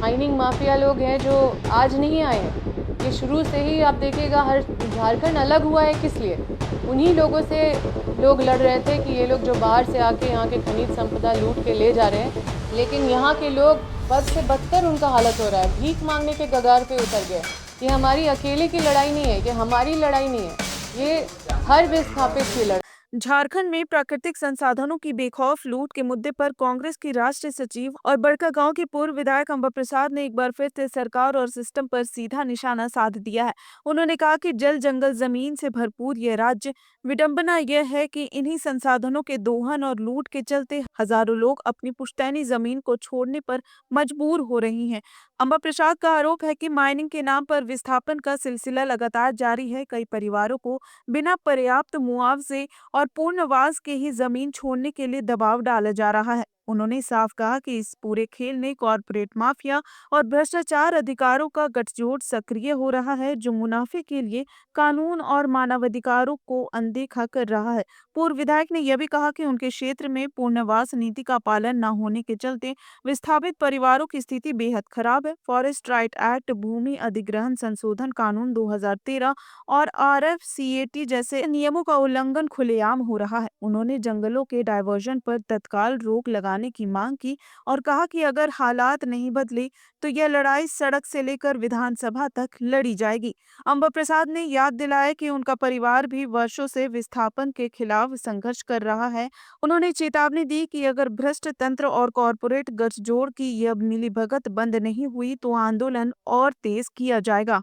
Mining mafia लोग हैं जो आज नहीं आए हैं। ये शुरू से ही आप देखिएगा, हर झारखंड अलग हुआ है किस लिए? उन्हीं लोगों से लोग लड़ रहे थे कि ये लोग जो बाहर से आके यहाँ के खनिज संपदा लूट के ले जा रहे हैं, लेकिन यहाँ के लोग बद से बदतर उनका हालत हो रहा है, भीख मांगने के कगार पे उतर गए। ये हमारी अकेले की लड़ाई नहीं है, ये हमारी लड़ाई नहीं है, ये हर विस्थापित की लड़ाई। झारखंड में प्राकृतिक संसाधनों की बेखौफ लूट के मुद्दे पर कांग्रेस की राष्ट्रीय सचिव और बड़कागांव के पूर्व विधायक अंबा प्रसाद ने एक बार फिर से सरकार और सिस्टम पर सीधा निशाना साध दिया है। उन्होंने कहा कि जल जंगल जमीन से भरपूर यह राज्य, विडंबना यह है कि इन्हीं संसाधनों के दोहन और लूट के चलते हजारों लोग अपनी पुश्तैनी जमीन को छोड़ने पर मजबूर हो रही हैं। अंबा प्रसाद का आरोप है कि माइनिंग के नाम पर विस्थापन का सिलसिला लगातार जारी है। कई परिवारों को बिना पर्याप्त मुआवजे और पूर्णवास के ही जमीन छोड़ने के लिए दबाव डाला जा रहा है। उन्होंने साफ कहा कि इस पूरे खेल में कॉरपोरेट माफिया और भ्रष्टाचार अधिकारों का गठजोड़ सक्रिय हो रहा है, जो मुनाफे के लिए कानून और मानवाधिकारों को अनदेखा कर रहा है। पूर्व विधायक ने यह भी कहा कि उनके क्षेत्र में पूर्णवास नीति का पालन न होने के चलते विस्थापित परिवारों की स्थिति बेहद खराब है। फॉरेस्ट राइट एक्ट, भूमि अधिग्रहण संशोधन कानून 2013 और RFCAT जैसे नियमों का उल्लंघन खुलेआम हो रहा है। उन्होंने जंगलों के डायवर्जन पर तत्काल रोक लगाने की मांग की और कहा कि अगर हालात नहीं बदले तो यह लड़ाई सड़क से लेकर विधानसभा तक लड़ी जाएगी। अंबा प्रसाद ने याद दिलाया कि उनका परिवार भी वर्षों से विस्थापन के खिलाफ संघर्ष कर रहा है। उन्होंने चेतावनी दी कि अगर भ्रष्ट तंत्र और कॉरपोरेट गठजोड़ की यह मिलीभगत बंद नहीं हुई तो आंदोलन और तेज किया जाएगा।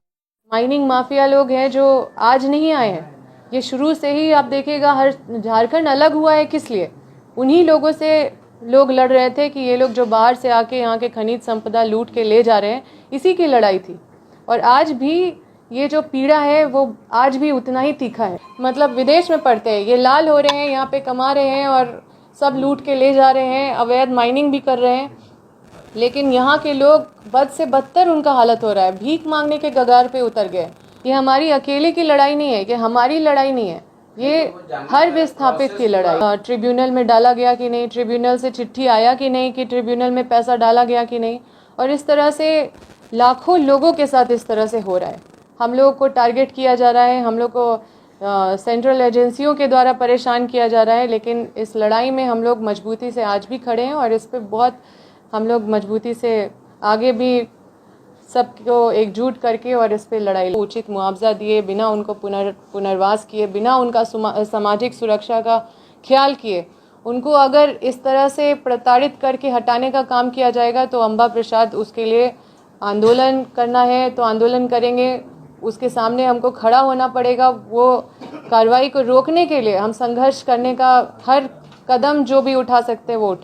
माइनिंग माफिया लोग हैं जो आज नहीं आए हैं। ये शुरू से ही आप देखिएगा, हर झारखंड अलग हुआ है किस लिए? उन्हीं लोगों से लोग लड़ रहे थे कि ये लोग जो बाहर से आके यहाँ के खनिज संपदा लूट के ले जा रहे हैं, इसी की लड़ाई थी। और आज भी ये जो पीड़ा है वो आज भी उतना ही तीखा है। मतलब विदेश में पड़ते हैं, ये लाल हो रहे हैं, यहाँ पे कमा रहे हैं और सब लूट के ले जा रहे हैं, अवैध माइनिंग भी कर रहे हैं, लेकिन यहाँ के लोग बद से बदतर उनका हालत हो रहा है, भीख मांगने के कगार पे उतर गए। ये हमारी अकेले की लड़ाई नहीं है, ये हमारी लड़ाई नहीं है, ये हर विस्थापित की लड़ाई। ट्रिब्यूनल में डाला गया कि नहीं, ट्रिब्यूनल से चिट्ठी आया कि नहीं, कि ट्रिब्यूनल में पैसा डाला गया कि नहीं, और इस तरह से लाखों लोगों के साथ इस तरह से हो रहा है। हम लोग को टारगेट किया जा रहा है, हम लोग को सेंट्रल एजेंसियों के द्वारा परेशान किया जा रहा है, लेकिन इस लड़ाई में हम लोग मजबूती से आज भी खड़े हैं और इस पर बहुत हम लोग मजबूती से आगे भी सबको एकजुट करके और इस पे लड़ाई। उचित मुआवजा दिए बिना, उनको पुनर्वास किए बिना, उनका सामाजिक सुरक्षा का ख्याल किए, उनको अगर इस तरह से प्रताड़ित करके हटाने का काम किया जाएगा तो अंबा प्रसाद उसके लिए आंदोलन करना है तो आंदोलन करेंगे। उसके सामने हमको खड़ा होना पड़ेगा। वो कार्रवाई को रोकने के लिए हम संघर्ष करने का हर कदम जो भी उठा सकते हैं वो उठा।